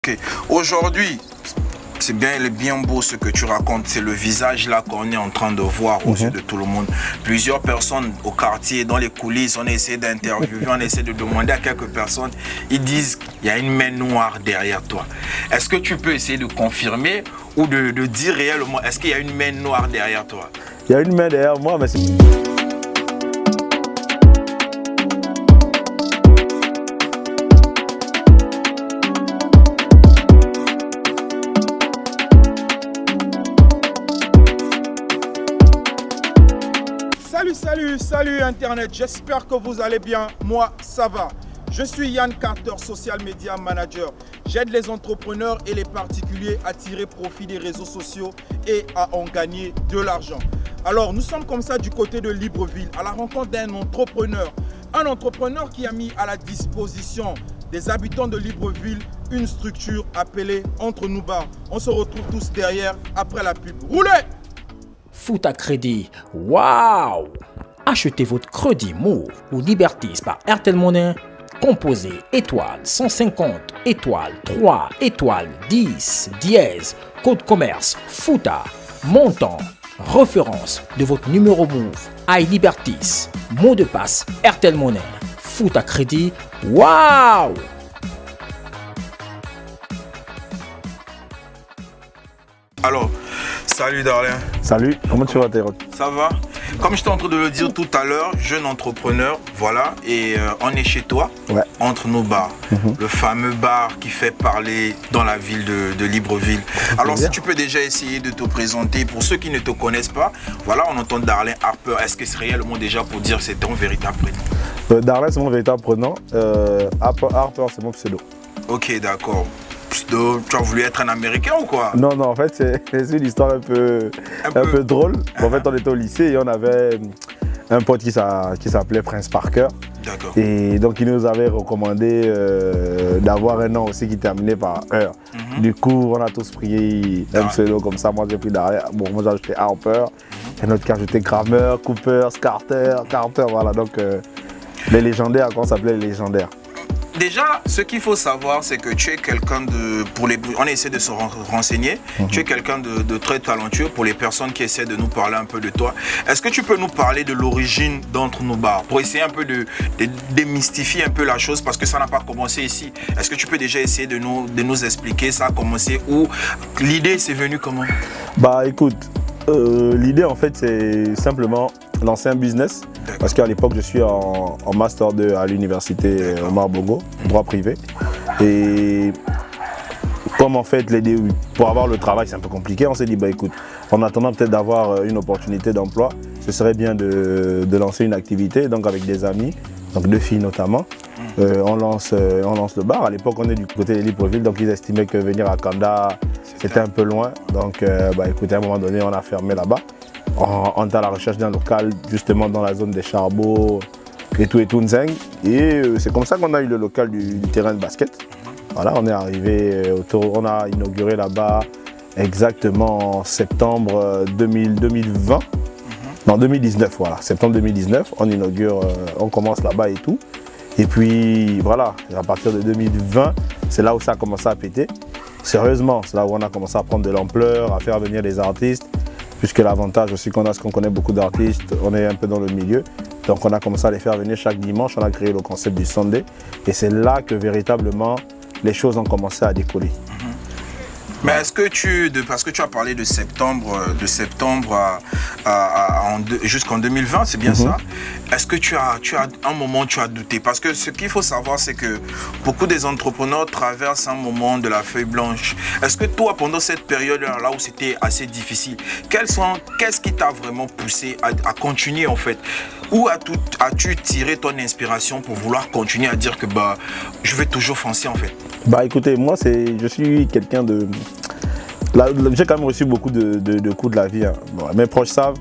Okay. Aujourd'hui, c'est bien beau ce que tu racontes, c'est le visage là qu'on est en train de voir aux yeux de tout le monde. Plusieurs personnes au quartier, dans les coulisses, on essaie d'interviewer, on essaie de demander à quelques personnes, ils disent qu'il y a une main noire derrière toi. Est-ce que tu peux essayer de confirmer ou de dire réellement, est-ce qu'il y a une main noire derrière toi? Il y a une main derrière moi, mais c'est... Salut Internet, j'espère que vous allez bien, moi ça va. Je suis Yann Carter, Social Media Manager. J'aide les entrepreneurs et les particuliers à tirer profit des réseaux sociaux et à en gagner de l'argent. Alors nous sommes comme ça du côté de Libreville, à la rencontre d'un entrepreneur. Un entrepreneur qui a mis à la disposition des habitants de Libreville une structure appelée Entre nous Bars. On se retrouve tous derrière après la pub. Roulez! Foot à crédit, waouh! Achetez votre crédit Move ou Liberties par Airtel Money. Composez étoile 150, étoile 3, étoile 10, dièse, code commerce, FOOTA, montant, référence de votre numéro Move, iLiberties, mot de passe Airtel Money. Foot à crédit, waouh! Alors, salut Darlin. Salut, comment tu vas Théron? Ça va? Comme j'étais en train de le dire tout à l'heure, jeune entrepreneur, voilà, et on est chez toi, ouais. Entre nos bars, le fameux bar qui fait parler dans la ville de Libreville. Alors si tu peux déjà essayer de te présenter, pour ceux qui ne te connaissent pas, voilà, on entend Darlin Harper. Est-ce que c'est réellement déjà pour dire que c'est ton véritable prénom? Darlin c'est mon véritable prénom, Harper c'est mon pseudo. Ok, d'accord. Tu as voulu être un Américain ou quoi? Non, en fait, c'est une histoire un peu drôle. En fait, on était au lycée et on avait un pote qui s'appelait Prince Parker. D'accord. Et donc, il nous avait recommandé d'avoir un nom aussi qui terminait par Heure. Du coup, on a tous pris un pseudo comme ça. Moi, j'ai pris derrière. Bon, moi, j'ai ajouté Harper. Et notre cas, j'ai ajouté Grammer, Cooper, Carter, voilà. Donc, les légendaires, quand on s'appelait les légendaires. Déjà, ce qu'il faut savoir, c'est que tu es quelqu'un de... On essaie de se renseigner. Tu es quelqu'un de très talentueux pour les personnes qui essaient de nous parler un peu de toi. Est-ce que tu peux nous parler de l'origine d'Entre nos Bars pour essayer un peu de démystifier un peu la chose parce que ça n'a pas commencé ici. Est-ce que tu peux déjà essayer de nous expliquer ça a commencé où? L'idée, c'est venu comment? Bah écoute, l'idée en fait, c'est simplement lancer un business. Parce qu'à l'époque, je suis en Master 2 à l'université Omar Bongo, droit privé. Et comme en fait, pour avoir le travail, c'est un peu compliqué, on s'est dit, bah écoute, en attendant peut-être d'avoir une opportunité d'emploi, ce serait bien de lancer une activité, donc avec des amis, donc 2 filles notamment. On lance le bar. À l'époque, on est du côté de Libreville, donc ils estimaient que venir à Kanda, c'était un peu loin. Donc, bah écoutez, à un moment donné, on a fermé là-bas. On est à la recherche d'un local justement dans la zone des Charbos et tout Nzeng. Et c'est comme ça qu'on a eu le local du terrain de basket. Voilà, on est arrivé on a inauguré là-bas exactement en septembre 2020. Non, 2019, voilà, septembre 2019, on inaugure, on commence là-bas et tout. Et puis voilà, à partir de 2020, c'est là où ça a commencé à péter. Sérieusement, c'est là où on a commencé à prendre de l'ampleur, à faire venir des artistes. Puisque l'avantage aussi qu'on a, c'est qu'on connaît beaucoup d'artistes, on est un peu dans le milieu. Donc on a commencé à les faire venir chaque dimanche, on a créé le concept du Sunday. Et c'est là que véritablement les choses ont commencé à décoller. Mais est-ce que parce que tu as parlé de septembre jusqu'en 2020, c'est bien ça? Est-ce que tu as un moment tu as douté? Parce que ce qu'il faut savoir, c'est que beaucoup des entrepreneurs traversent un moment de la feuille blanche. Est-ce que toi, pendant cette période-là où c'était assez difficile, qu'est-ce qui t'a vraiment poussé à continuer en fait? Où as-tu tiré ton inspiration pour vouloir continuer à dire que bah, je vais toujours foncer en fait? Bah écoutez, moi je suis quelqu'un de... J'ai quand même reçu beaucoup de coups de la vie. Hein. Bon, mes proches savent,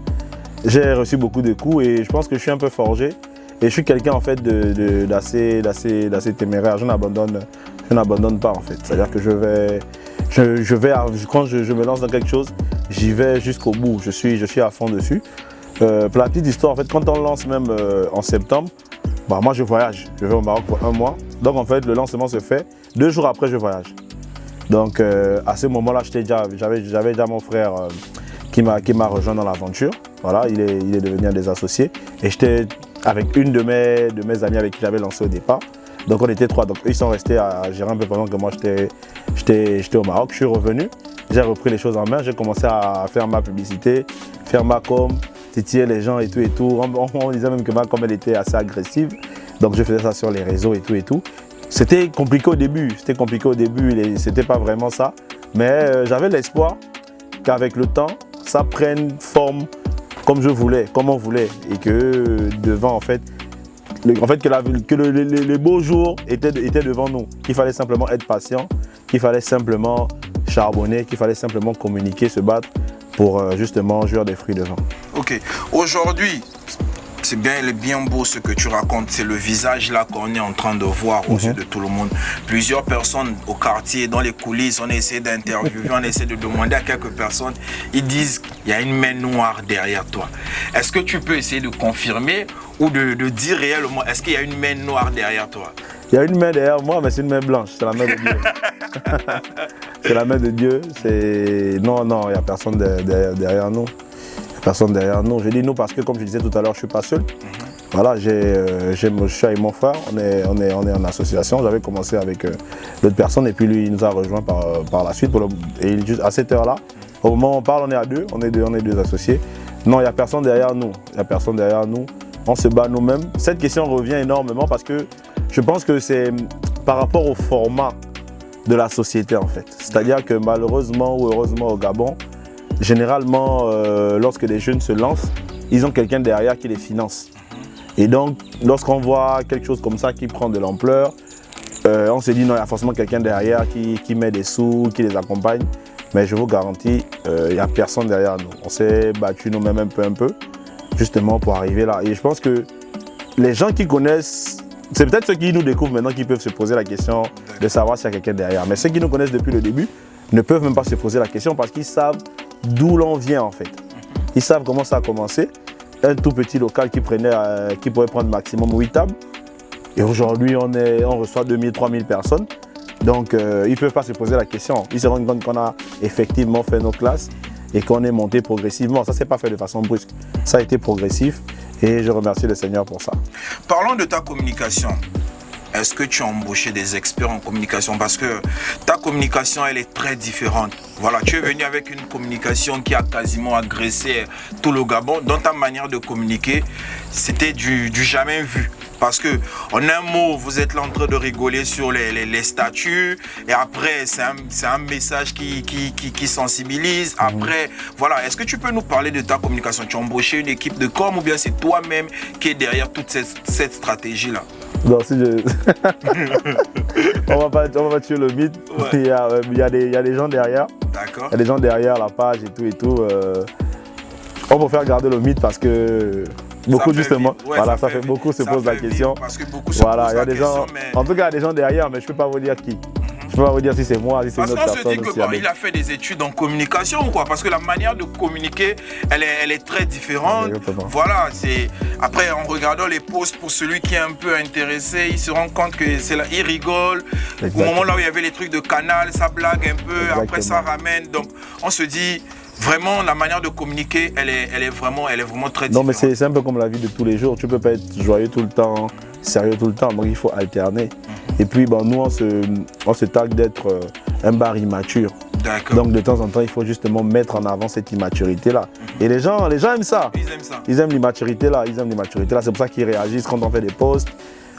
j'ai reçu beaucoup de coups et je pense que je suis un peu forgé. Et je suis quelqu'un en fait d'assez téméraire. Je n'abandonne pas en fait. C'est-à-dire que quand je me lance dans quelque chose, j'y vais jusqu'au bout. Je suis à fond dessus. Pour la petite histoire, en fait, quand on lance même en septembre, bah, moi je voyage. Je vais au Maroc pour 1 mois. Donc en fait, le lancement se fait. 2 jours après, je voyage. Donc à ce moment-là, j'avais déjà mon frère qui m'a rejoint dans l'aventure. Voilà, il est devenu un des associés. Et j'étais avec une de mes amies avec qui j'avais lancé au départ. Donc on était 3. Donc eux, ils sont restés à gérer un peu pendant que moi j'étais au Maroc. Je suis revenu, j'ai repris les choses en main. J'ai commencé à faire ma publicité, faire ma com, titiller les gens et tout. On disait même que ma com elle était assez agressive. Donc je faisais ça sur les réseaux et tout. C'était compliqué au début, c'était pas vraiment ça. Mais j'avais l'espoir qu'avec le temps, ça prenne forme comme je voulais, comme on voulait. Et que devant, que les beaux jours étaient devant nous. Qu'il fallait simplement être patient, qu'il fallait simplement charbonner, qu'il fallait simplement communiquer, se battre pour justement jouir des fruits devant. Ok, aujourd'hui, il est bien beau ce que tu racontes, c'est le visage là qu'on est en train de voir aux yeux de tout le monde. Plusieurs personnes au quartier, dans les coulisses, on essaie d'interviewer, on essaie de demander à quelques personnes, ils disent qu'il y a une main noire derrière toi. Est-ce que tu peux essayer de confirmer ou de dire réellement, est-ce qu'il y a une main noire derrière toi? Il y a une main derrière moi, mais c'est une main blanche, c'est la main de Dieu. C'est la main de Dieu, non, il n'y a personne derrière nous. Personne derrière nous. Je dis nous parce que comme je disais tout à l'heure, je ne suis pas seul. Voilà, je suis avec mon frère, on est en association. J'avais commencé avec d'autres personnes et puis lui il nous a rejoint par la suite. Et juste à cette heure-là, au moment où on parle, on est à deux, on est deux associés. Non, il n'y a personne derrière nous. On se bat nous-mêmes. Cette question revient énormément parce que je pense que c'est par rapport au format de la société en fait. C'est-à-dire que malheureusement ou heureusement au Gabon, généralement, lorsque les jeunes se lancent, ils ont quelqu'un derrière qui les finance. Et donc, lorsqu'on voit quelque chose comme ça qui prend de l'ampleur, on se dit non, il y a forcément quelqu'un derrière qui met des sous, qui les accompagne. Mais je vous garantis, il n'y a personne derrière nous. On s'est battu nous-mêmes un peu, justement pour arriver là. Et je pense que les gens qui connaissent, c'est peut-être ceux qui nous découvrent maintenant qui peuvent se poser la question de savoir s'il y a quelqu'un derrière. Mais ceux qui nous connaissent depuis le début ne peuvent même pas se poser la question parce qu'ils savent d'où l'on vient en fait. Ils savent comment ça a commencé. Un tout petit local qui pourrait prendre maximum 8 tables. Et aujourd'hui, on reçoit 2000, 3000 personnes. Donc, ils ne peuvent pas se poser la question. Ils se rendent compte qu'on a effectivement fait nos classes et qu'on est monté progressivement. Ça ne s'est pas fait de façon brusque. Ça a été progressif et je remercie le Seigneur pour ça. Parlons de ta communication. Est-ce que tu as embauché des experts en communication? Parce que ta communication, elle est très différente. Voilà, tu es venu avec une communication qui a quasiment agressé tout le Gabon. Dans ta manière de communiquer, c'était du jamais vu. Parce que, en un mot, vous êtes là en train de rigoler sur les statuts. Et après, c'est un message qui sensibilise. Après, voilà. Est-ce que tu peux nous parler de ta communication? Tu as embauché une équipe de com ou bien c'est toi-même qui est derrière toute cette stratégie-là? Non, si on va pas tuer le mythe. Ouais. Il y a des gens derrière. D'accord. Il y a des gens derrière la page et tout. On préfère garder le mythe parce que beaucoup justement, voilà, ça fait beaucoup se posent la question. Parce que beaucoup se posent la question. En tout cas, il y a des gens derrière, mais je ne peux pas vous dire qui. Je ne peux pas vous dire si c'est moi, si c'est une autre personne. Parce qu'on se dit qu'il a fait des études en communication ou quoi? Parce que la manière de communiquer, elle est très différente. Exactement. Voilà, après en regardant les posts, pour celui qui est un peu intéressé, il se rend compte que c'est là, il rigole. Exactement. Au moment là où il y avait les trucs de Canal, ça blague un peu, exactement. Après ça ramène. Donc on se dit vraiment la manière de communiquer, elle est vraiment très différente. Non mais c'est un peu comme la vie de tous les jours. Tu ne peux pas être joyeux tout le temps, sérieux tout le temps, donc il faut alterner. Et puis nous on se targue d'être un bar immature. Donc de temps en temps il faut justement mettre en avant cette immaturité là. Et les gens aiment ça. Ils aiment l'immaturité là, C'est pour ça qu'ils réagissent quand on fait des posts.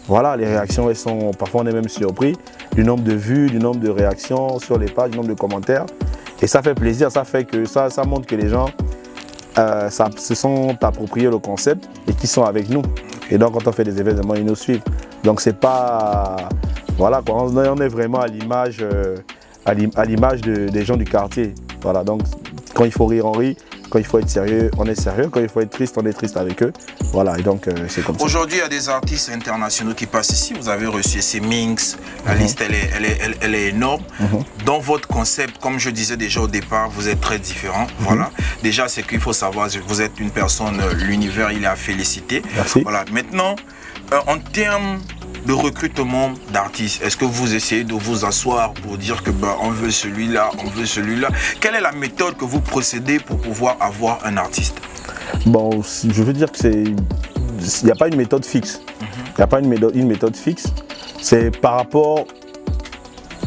Voilà, les réactions elles sont, parfois on est même surpris du nombre de vues, du nombre de réactions sur les pages, du nombre de commentaires. Et ça fait plaisir, ça fait que ça montre que les gens se sont appropriés le concept et qui sont avec nous. Et donc quand on fait des événements, ils nous suivent. Donc c'est pas... Voilà quoi, on est vraiment à l'image des gens du quartier. Voilà, donc quand il faut rire, on rit. Quand il faut être sérieux, on est sérieux. Quand il faut être triste, on est triste avec eux. Voilà, et donc c'est comme ça. Aujourd'hui, il y a des artistes internationaux qui passent ici. Vous avez reçu ces Minx. La liste, elle est énorme. Dans votre concept, comme je disais déjà au départ, vous êtes très différents. Voilà. Déjà, c'est qu'il faut savoir, vous êtes une personne, l'univers, il est à féliciter. Merci. Voilà. Maintenant, en termes de recrutement d'artistes? Est-ce que vous essayez de vous asseoir pour dire que on veut celui-là, on veut celui-là? Quelle est la méthode que vous procédez pour pouvoir avoir un artiste? Bon, je veux dire que il n'y a pas une méthode fixe. Il n'y a pas une méthode fixe. C'est par rapport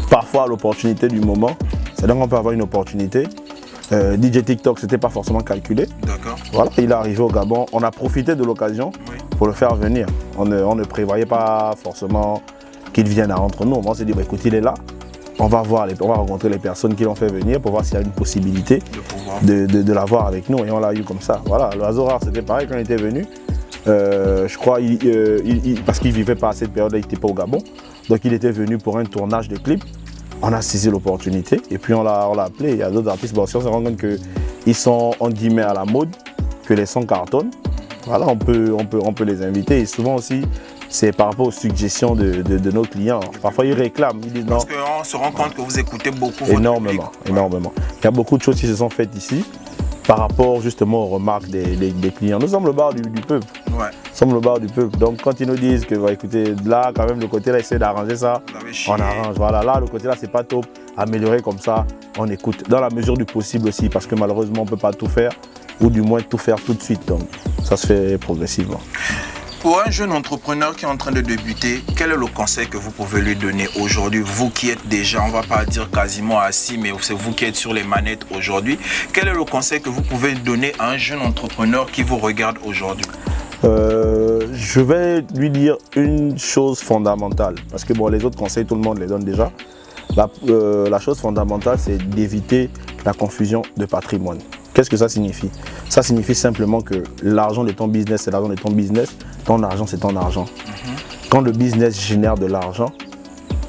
parfois à l'opportunité du moment. C'est-à-dire qu'on peut avoir une opportunité. DJ TikTok, c'était pas forcément calculé. D'accord. Voilà, il est arrivé au Gabon. On a profité de l'occasion pour le faire venir. On ne prévoyait pas forcément qu'il vienne entre nous. On s'est dit, écoute, il est là. On va rencontrer les personnes qui l'ont fait venir pour voir s'il y a une possibilité de l'avoir avec nous. Et on l'a eu comme ça. Voilà, le hasard rare, c'était pareil quand il était venu. Je crois, parce qu'il ne vivait pas à cette période-là, il n'était pas au Gabon. Donc il était venu pour un tournage de clip. On a saisi l'opportunité et puis on l'a appelé. Il y a d'autres artistes. Bon, si on se rend compte qu'ils sont en guillemets à la mode, que les sons cartonnent, voilà, on peut les inviter. Et souvent aussi, c'est par rapport aux suggestions de nos clients. Parfois, ils réclament. Ils disent non. Parce qu'on se rend compte que vous écoutez beaucoup énormément, votre public. Énormément. Il y a beaucoup de choses qui se sont faites ici par rapport justement aux remarques des clients. Nous sommes le bar du peuple. Ouais. Nous sommes le bar du peuple. Donc quand ils nous disent que, écoutez, là, quand même, le côté là, essayer d'arranger ça, on arrange. Voilà, là, le côté là, c'est pas top. Améliorer comme ça, on écoute. Dans la mesure du possible aussi, parce que malheureusement, on ne peut pas tout faire, ou du moins tout faire tout de suite. Donc ça se fait progressivement. Pour un jeune entrepreneur qui est en train de débuter, quel est le conseil que vous pouvez lui donner aujourd'hui? Vous qui êtes déjà, on ne va pas dire quasiment assis, mais c'est vous qui êtes sur les manettes aujourd'hui. Quel est le conseil que vous pouvez donner à un jeune entrepreneur qui vous regarde aujourd'hui? Je vais lui dire une chose fondamentale, parce que bon, les autres conseils, tout le monde les donne déjà. La chose fondamentale, c'est d'éviter la confusion de patrimoine. Qu'est-ce que ça signifie? Ça signifie simplement que l'argent de ton business, c'est l'argent de ton business. Ton argent, c'est ton argent. Quand le business génère de l'argent,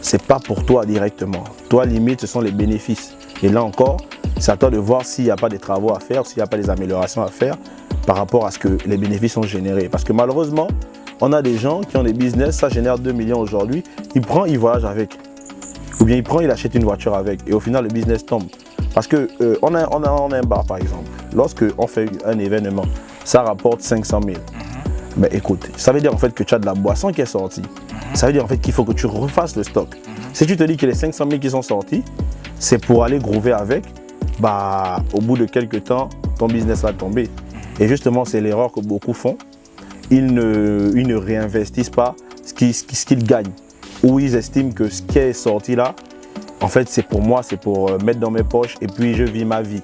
c'est pas pour toi directement. Toi, limite, ce sont les bénéfices. Et là encore, c'est à toi de voir s'il n'y a pas des travaux à faire, s'il n'y a pas des améliorations à faire par rapport à ce que les bénéfices sont générés. Parce que malheureusement, on a des gens qui ont des business, ça génère 2 millions aujourd'hui, il prend, il voyage avec. Ou bien il prend, il achète une voiture avec. Et au final, le business tombe. Parce que on a un bar, par exemple. Lorsque on fait un événement, ça rapporte 500 000. Mais écoute, ça veut dire en fait que tu as de la boisson qui est sortie. Ça veut dire en fait qu'il faut que tu refasses le stock. Si tu te dis que les 500 000 qui sont sortis, c'est pour aller groover avec, au bout de quelques temps, ton business va tomber. Et justement, c'est l'erreur que beaucoup font. Ils ne réinvestissent pas ce qu'ils gagnent. Ou ils estiment que ce qui est sorti là, en fait, c'est pour moi, c'est pour mettre dans mes poches et puis je vis ma vie.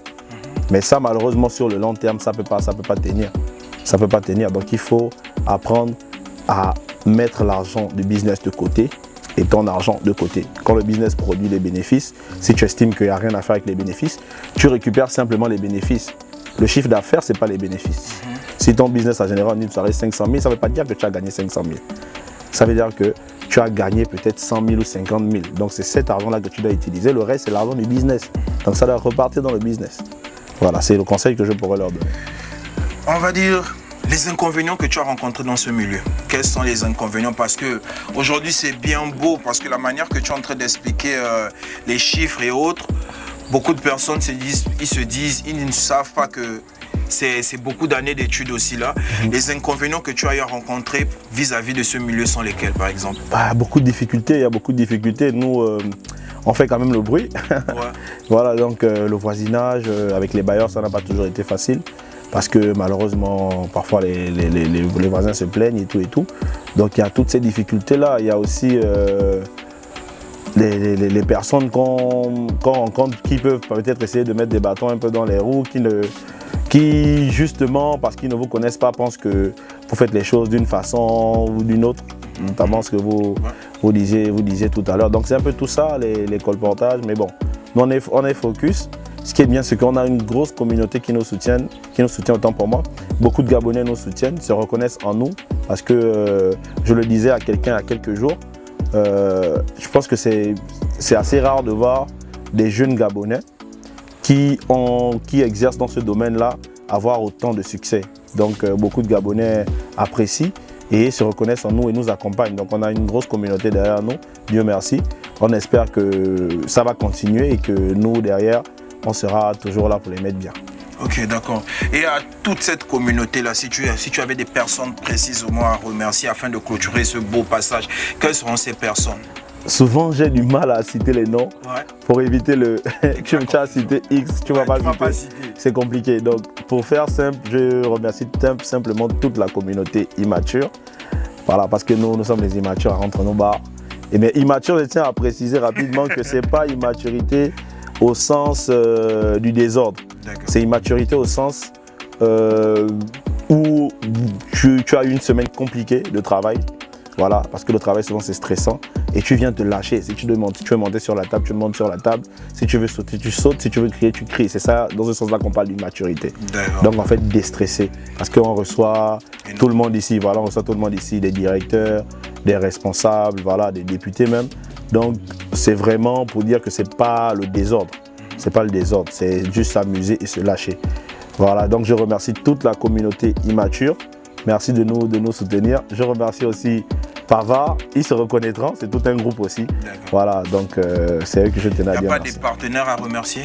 Mais ça, malheureusement, sur le long terme, ça peut pas tenir. Ça peut pas tenir. Donc, il faut apprendre à mettre l'argent du business de côté et ton argent de côté. Quand le business produit des bénéfices, si tu estimes qu'il n'y a rien à faire avec les bénéfices, tu récupères simplement les bénéfices. Le chiffre d'affaires, ce n'est pas les bénéfices. Si ton business a généré en une soirée 500 000, ça ne veut pas dire que tu as gagné 500 000. Ça veut dire que tu as gagné peut-être 100 000 ou 50 000. Donc, c'est cet argent-là que tu dois utiliser. Le reste, c'est l'argent du business. Donc, ça doit repartir dans le business. Voilà, c'est le conseil que je pourrais leur donner. On va dire les inconvénients que tu as rencontrés dans ce milieu. Quels sont les inconvénients? Parce que aujourd'hui, c'est bien beau, parce que la manière que tu es en train d'expliquer les chiffres et autres, beaucoup de personnes ils ne savent pas que c'est beaucoup d'années d'études aussi là. Les inconvénients que tu as eu à rencontrer vis-à-vis de ce milieu sont lesquels, par exemple? Beaucoup de difficultés, il y a beaucoup de difficultés. Nous, on fait quand même le bruit. Voilà, donc le voisinage avec les bailleurs, ça n'a pas toujours été facile. Parce que malheureusement, parfois les voisins se plaignent et tout. Donc il y a toutes ces difficultés-là. Il y a aussi les personnes qu'on rencontre qui peuvent peut-être essayer de mettre des bâtons un peu dans les roues, qui justement, parce qu'ils ne vous connaissent pas, pensent que vous faites les choses d'une façon ou d'une autre, notamment ce que vous disiez tout à l'heure. Donc c'est un peu tout ça, les colportages, mais bon, nous on est focus. Ce qui est bien, c'est qu'on a une grosse communauté qui nous soutient autant pour moi. Beaucoup de Gabonais nous soutiennent, se reconnaissent en nous, parce que je le disais à quelqu'un il y a quelques jours, je pense que c'est assez rare de voir des jeunes Gabonais qui exercent dans ce domaine-là avoir autant de succès. Donc beaucoup de Gabonais apprécient et se reconnaissent en nous et nous accompagnent. Donc on a une grosse communauté derrière nous, Dieu merci. On espère que ça va continuer et que nous, derrière, on sera toujours là pour les mettre bien. Ok, d'accord. Et à toute cette communauté-là, si tu avais des personnes précises au moins à remercier afin de clôturer ce beau passage, quelles seront ces personnes? Souvent, j'ai du mal à citer les noms pour éviter le. Tu as cité X, tu ne vas pas citer. C'est compliqué. Donc, pour faire simple, je remercie simplement toute la communauté immature. Voilà, parce que nous sommes les immatures entre nos bars. Et bien, immature, je tiens à préciser rapidement que ce n'est pas immaturité au sens du désordre. C'est immaturité au sens où tu as une semaine compliquée de travail. Voilà, parce que le travail souvent c'est stressant et tu viens te lâcher. Si tu veux monter sur la table, tu montes sur la table. Si tu veux sauter, tu sautes. Si tu veux crier, tu cries. C'est ça, dans ce sens-là qu'on parle d'immaturité. Donc en fait, déstresser. Parce qu'on reçoit tout le monde ici. Voilà, on reçoit tout le monde ici, des directeurs, des responsables, voilà, des députés même. Donc c'est vraiment pour dire que c'est pas le désordre. C'est pas le désordre, c'est juste s'amuser et se lâcher. Voilà, donc je remercie toute la communauté immature. Merci de nous soutenir. Je remercie aussi Pava, ils se reconnaîtront, c'est tout un groupe aussi. Voilà, donc c'est eux que je tenais à dire. Il n'y a pas des partenaires à remercier?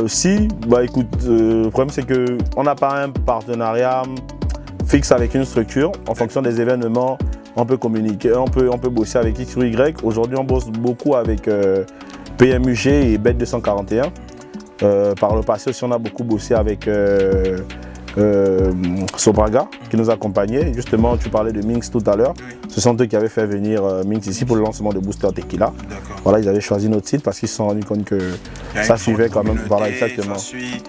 Si, bah écoute, le problème c'est qu'on n'a pas un partenariat fixe avec une structure. En fonction des événements, on peut communiquer, on peut bosser avec X ou Y. Aujourd'hui, on bosse beaucoup avec PMUG et BET 241. Par le passé aussi, on a beaucoup bossé avec Sobraga qui nous accompagnait. Justement, tu parlais de Minx tout à l'heure. Ce sont eux qui avaient fait venir Minx ici pour le lancement de Booster Tequila. Voilà, ils avaient choisi notre site parce qu'ils se sont rendus compte que ça suivait quand même. Voilà, exactement.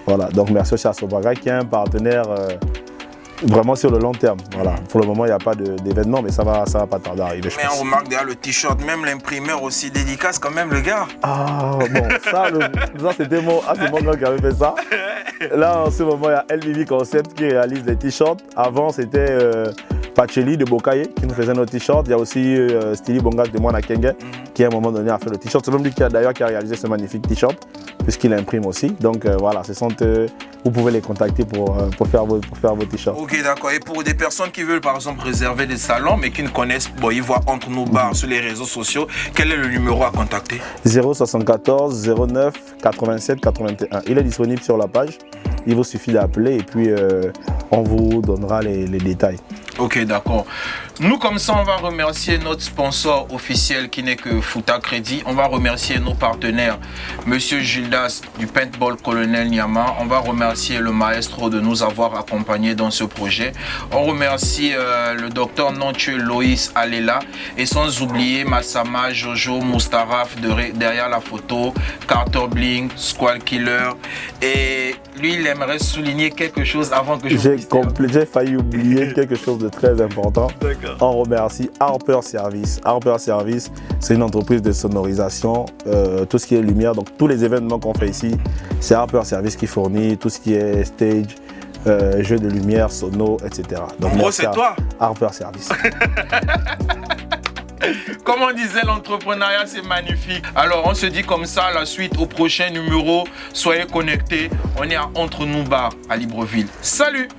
Voilà, donc merci aussi à Sobraga qui est un partenaire vraiment sur le long terme. Voilà. Pour le moment, il n'y a pas d'événement, mais ça va pas tarder à arriver. Mais on remarque derrière le t-shirt, même l'imprimeur aussi dédicace quand même le gars. Ah bon, ça c'était c'est mon gars qui avait fait ça. Là, en ce moment, il y a LVV Concept qui réalise les t-shirts. Avant, c'était Pacheli de Bokaye qui nous faisait nos t-shirts. Il y a aussi Stili Bongas de Moana Kenge qui à un moment donné a fait le t-shirt. C'est même lui qui a réalisé ce magnifique t-shirt puisqu'il imprime aussi. Donc voilà, ce sont vous pouvez les contacter pour faire vos t-shirts. Ok, d'accord. Et pour des personnes qui veulent par exemple réserver des salons mais qui ne connaissent, bon, ils voient entre nos bars sur les réseaux sociaux, quel est le numéro à contacter? 074 09 87 81. Il est disponible sur la page. Il vous suffit d'appeler et puis on vous donnera les détails. Ok, d'accord. Nous, comme ça, on va remercier notre sponsor officiel qui n'est que Fouta Crédit. On va remercier nos partenaires, Monsieur Gildas du Paintball Colonel Niama. On va remercier le maestro de nous avoir accompagnés dans ce projet. On remercie le docteur non-tueux Loïs Alela et sans oublier Massama, Jojo, Moustaraf derrière la photo, Carter Bling, Squall Killer. Et lui, il aimerait souligner quelque chose avant que je J'ai failli oublier quelque chose de très important. On remercie Harper Service. Harper Service, c'est une entreprise de sonorisation, tout ce qui est lumière. Donc tous les événements qu'on fait ici, c'est Harper Service qui fournit tout ce qui est stage, jeux de lumière, sono, etc. Donc, en gros, c'est toi. Harper Service. Comme on disait, l'entrepreneuriat, c'est magnifique. Alors, on se dit comme ça, la suite au prochain numéro. Soyez connectés. On est à Entre nous Bars à Libreville. Salut!